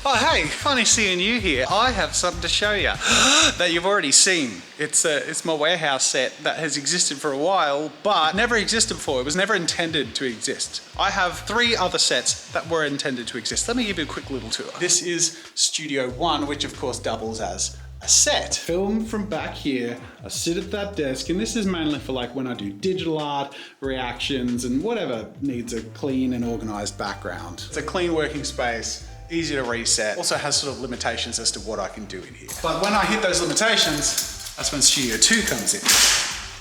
Oh hey, funny seeing you here. I have something to show you that you've already seen. It's my warehouse set that has existed for a while, but never existed before. It was never intended to exist. I have 3 other sets that were intended to exist. Let me give you a quick little tour. This is Studio One, which of course doubles as a set. Film from back here, I sit at that desk, and this is mainly for like when I do digital art, reactions, and whatever needs a clean and organized background. It's a clean working space, easy to reset, also has sort of limitations as to what I can do in here. But when I hit those limitations, that's when Studio 2 comes in.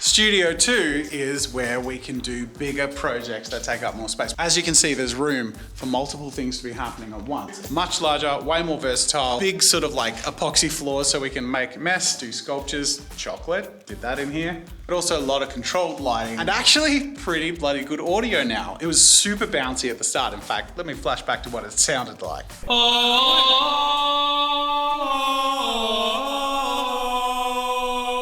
Studio 2 is where we can do bigger projects that take up more space. As you can see, there's room for multiple things to be happening at once. Much larger, way more versatile, big sort of like epoxy floors so we can make mess, do sculptures, chocolate, did that in here. But also a lot of controlled lighting and actually pretty bloody good audio now. It was super bouncy at the start. In fact, let me flash back to what it sounded like.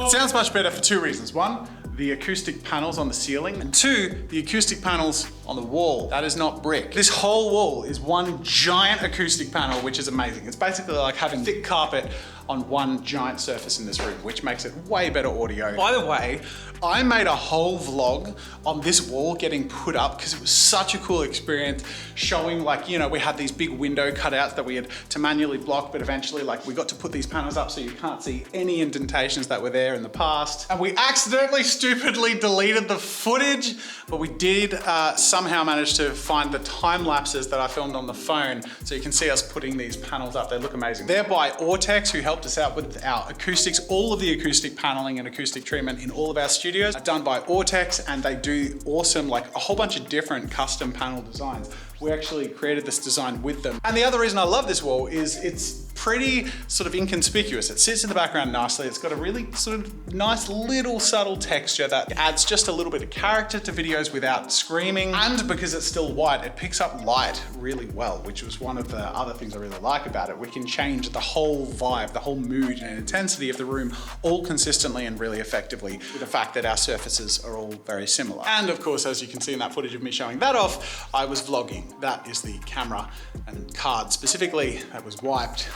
It sounds much better for 2 reasons. 1, the acoustic panels on the ceiling, and 2, the acoustic panels on the wall. That is not brick. This whole wall is one giant acoustic panel, which is amazing. It's basically like having thick carpet on one giant surface in this room, which makes it way better audio. By the way, I made a whole vlog on this wall getting put up because it was such a cool experience, showing like, you know, we had these big window cutouts that we had to manually block, but eventually like we got to put these panels up so you can't see any indentations that were there in the past. And we accidentally, stupidly deleted the footage, but we did somehow manage to find the time lapses that I filmed on the phone. So you can see us putting these panels up. They look amazing. They're by Ortex, who helped us out with our acoustics. All of the acoustic paneling and acoustic treatment in all of our studios are done by Ortex, and they do awesome, like a whole bunch of different custom panel designs. We actually created this design with them. And the other reason I love this wall is it's pretty sort of inconspicuous. It sits in the background nicely. It's got a really sort of nice little subtle texture that adds just a little bit of character to videos without screaming. And because it's still white, it picks up light really well, which was one of the other things I really like about it. We can change the whole vibe, the whole mood and intensity of the room all consistently and really effectively with the fact that our surfaces are all very similar. And of course, as you can see in that footage of me showing that off, I was vlogging. That is the camera and card specifically that was wiped.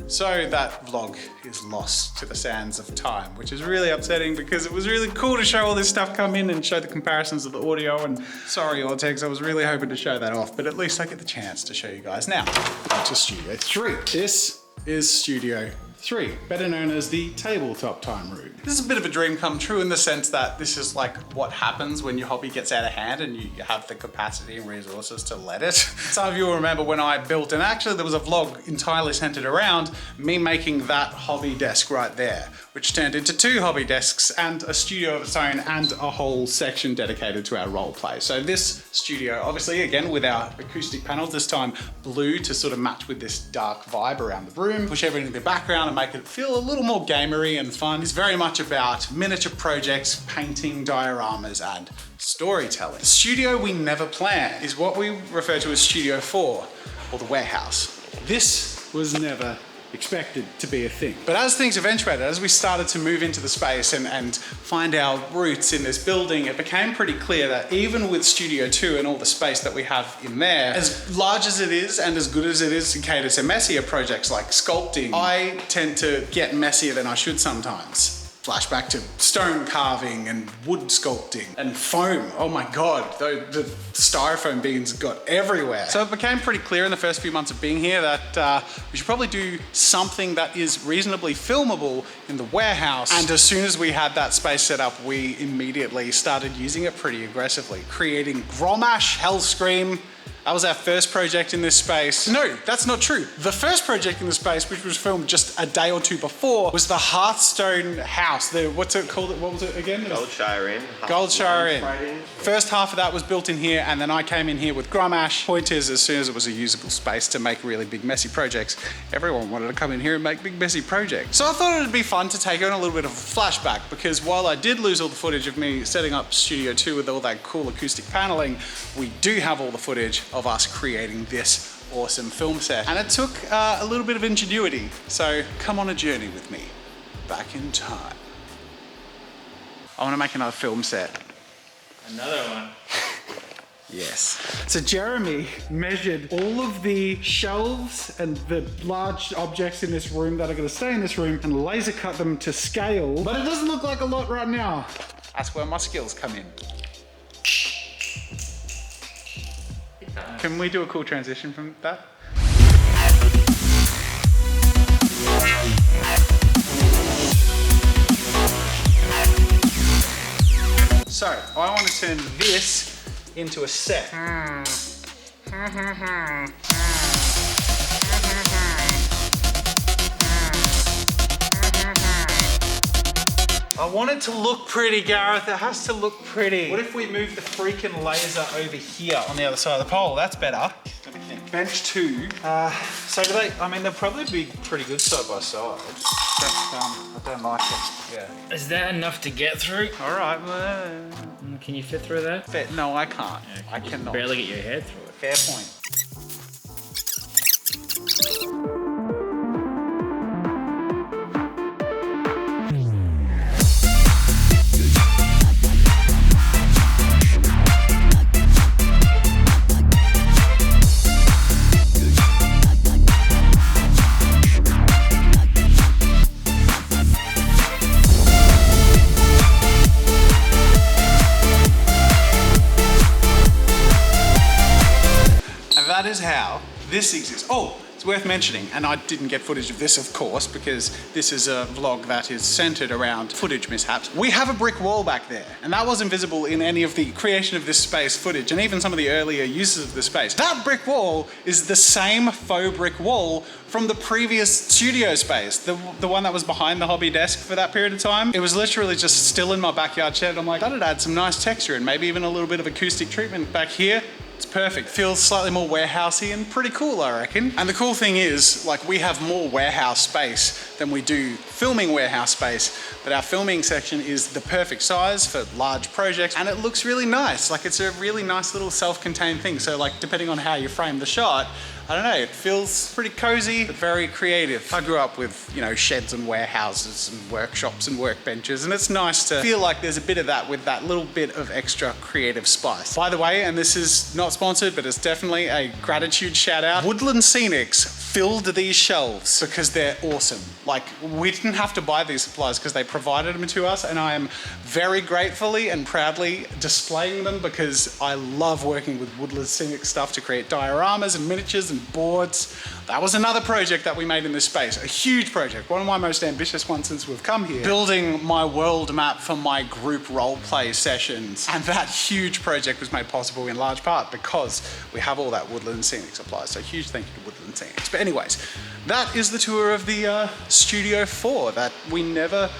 So that vlog is lost to the sands of time, which is really upsetting because it was really cool to show all this stuff come in and show the comparisons of the audio. And sorry, Ortex, I was really hoping to show that off, but at least I get the chance to show you guys. Now, back to Studio 3. This is Studio 3, better known as the tabletop time room. This is a bit of a dream come true in the sense that this is like what happens when your hobby gets out of hand and you have the capacity and resources to let it. Some of you will remember when I built, and actually there was a vlog entirely centered around me making that hobby desk right there, which turned into 2 hobby desks and a studio of its own and a whole section dedicated to our role play. So this studio, obviously again with our acoustic panels, this time blue to sort of match with this dark vibe around the room, push everything in the background and make it feel a little more gamery and fun. It's very much about miniature projects, painting, dioramas, and storytelling. The studio we never planned is what we refer to as Studio 4, or the warehouse. This was never expected to be a thing. But as things eventuated, as we started to move into the space and find our roots in this building, it became pretty clear that even with Studio 2 and all the space that we have in there, as large as it is and as good as it is to cater to messier projects like sculpting, I tend to get messier than I should sometimes. Flashback to stone carving and wood sculpting and foam. Oh my God, the styrofoam beans got everywhere. So it became pretty clear in the first few months of being here that we should probably do something that is reasonably filmable in the warehouse. And as soon as we had that space set up, we immediately started using it pretty aggressively, creating Gromash Hellscream. That was our first project in this space. No, that's not true. The first project in the space, which was filmed just a day or 2 before, was the Hearthstone house. What's it called? What was it again? Goldshire Inn. Goldshire Inn. First half of that was built in here, and then I came in here with Gromash. Point is, as soon as it was a usable space to make really big messy projects, everyone wanted to come in here and make big messy projects. So I thought it'd be fun to take on a little bit of a flashback, because while I did lose all the footage of me setting up Studio 2 with all that cool acoustic paneling, we do have all the footage of us creating this awesome film set. And it took a little bit of ingenuity. So come on a journey with me back in time. I want to make another film set. Another one. Yes. So Jeremy measured all of the shelves and the large objects in this room that are going to stay in this room and laser cut them to scale. But it doesn't look like a lot right now. That's where my skills come in. Can we do a cool transition from that? So, I want to turn this into a set. I want it to look pretty, Gareth. It has to look pretty. What if we move the freaking laser over here on the other side of the pole? That's better. Let me think. Bench 2. So do they, I mean, they'll probably be pretty good side by side. I don't like it. Yeah. Is that enough to get through? All right. Well, can you fit through that? no, I can't. Yeah, I cannot. Barely get your head through it. Fair point. That is how this exists. Oh, it's worth mentioning, and I didn't get footage of this, of course, because this is a vlog that is centered around footage mishaps. We have a brick wall back there, and that wasn't visible in any of the creation of this space footage, and even some of the earlier uses of the space. That brick wall is the same faux brick wall from the previous studio space, the one that was behind the hobby desk for that period of time. It was literally just still in my backyard shed. I'm like, that'd add some nice texture and maybe even a little bit of acoustic treatment back here. It's perfect. Feels slightly more warehousey and pretty cool, I reckon. And the cool thing is, like, we have more warehouse space than we do filming warehouse space, but our filming section is the perfect size for large projects, and it looks really nice. Like, it's a really nice little self-contained thing. So, like, depending on how you frame the shot, I don't know, it feels pretty cozy, but very creative. I grew up with, you know, sheds and warehouses and workshops and workbenches, and it's nice to feel like there's a bit of that with that little bit of extra creative spice. By the way, and this is not sponsored, but it's definitely a gratitude shout out, Woodland Scenics filled these shelves because they're awesome. Like, we didn't have to buy these supplies because they provided them to us, and I am very gratefully and proudly displaying them because I love working with Woodland Scenic stuff to create dioramas and miniatures and boards. That was another project that we made in this space, a huge project, one of my most ambitious ones since we've come here. Building my world map for my group roleplay sessions, and that huge project was made possible in large part because we have all that Woodland Scenic supplies, so huge thank you to Woodland Scenics. But anyways, that is the tour of the Studio 4 that we never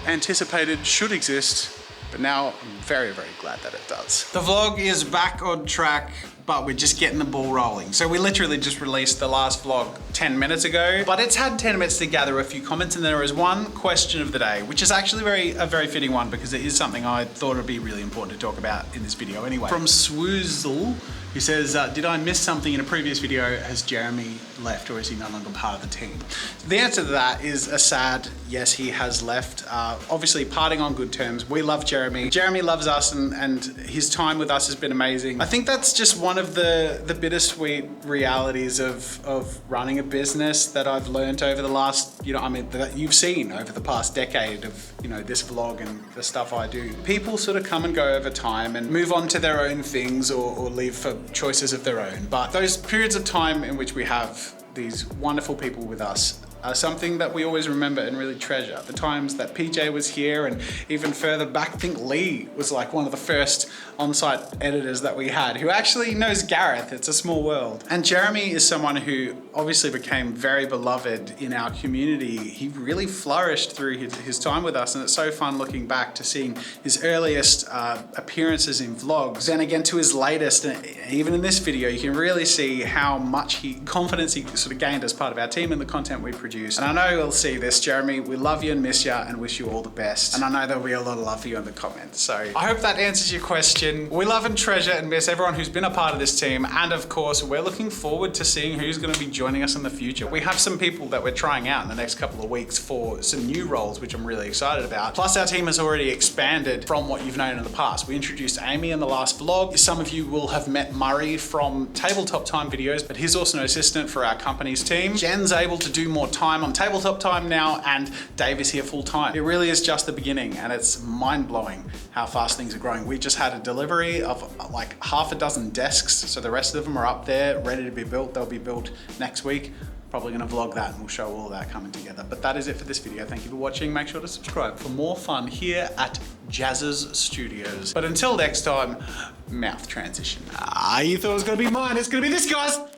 anticipated should exist, but now I'm very, very glad that it does. The vlog is back on track, but we're just getting the ball rolling. So we literally just released the last vlog 10 minutes ago, but it's had 10 minutes to gather a few comments, and there is one question of the day, which is actually a very fitting one because it is something I thought would be really important to talk about in this video anyway. From Swoozle, who says, did I miss something in a previous video? Has Jeremy left, or is he no longer part of the team? The answer to that is a sad yes, he has left. Obviously parting on good terms. We love Jeremy. Jeremy loves us, and his time with us has been amazing. I think that's just one of the bittersweet realities of running a business that I've learned over the last, that you've seen over the past decade of, this vlog and the stuff I do. People sort of come and go over time and move on to their own things or leave for choices of their own. But those periods of time in which we have these wonderful people with us are something that we always remember and really treasure. The times that PJ was here, and even further back, I think Lee was like one of the first on-site editors that we had, who actually knows Gareth. It's a small world. And Jeremy is someone who obviously became very beloved in our community. He really flourished through his time with us, and it's so fun looking back to seeing his earliest appearances in vlogs, then again to his latest. And even in this video, you can really see how much confidence he sort of gained as part of our team and the content we produce. introduced. And I know you'll see this, Jeremy. We love you and miss you and wish you all the best. And I know there'll be a lot of love for you in the comments. So I hope that answers your question. We love and treasure and miss everyone who's been a part of this team. And of course, we're looking forward to seeing who's going to be joining us in the future. We have some people that we're trying out in the next couple of weeks for some new roles, which I'm really excited about. Plus, our team has already expanded from what you've known in the past. We introduced Amy in the last vlog. Some of you will have met Murray from Tabletop Time videos, but he's also an assistant for our company's team. Jen's able to do more time on Tabletop Time now, and Dave is here full time. It really is just the beginning, and it's mind-blowing how fast things are growing. We just had a delivery of like half a dozen desks, so the rest of them are up there, ready to be built. They'll be built next week. Probably gonna vlog that and we'll show all of that coming together. But that is it for this video. Thank you for watching. Make sure to subscribe for more fun here at Jazz's Studios. But until next time, mouth transition. You thought it was gonna be mine. It's gonna be this, guys.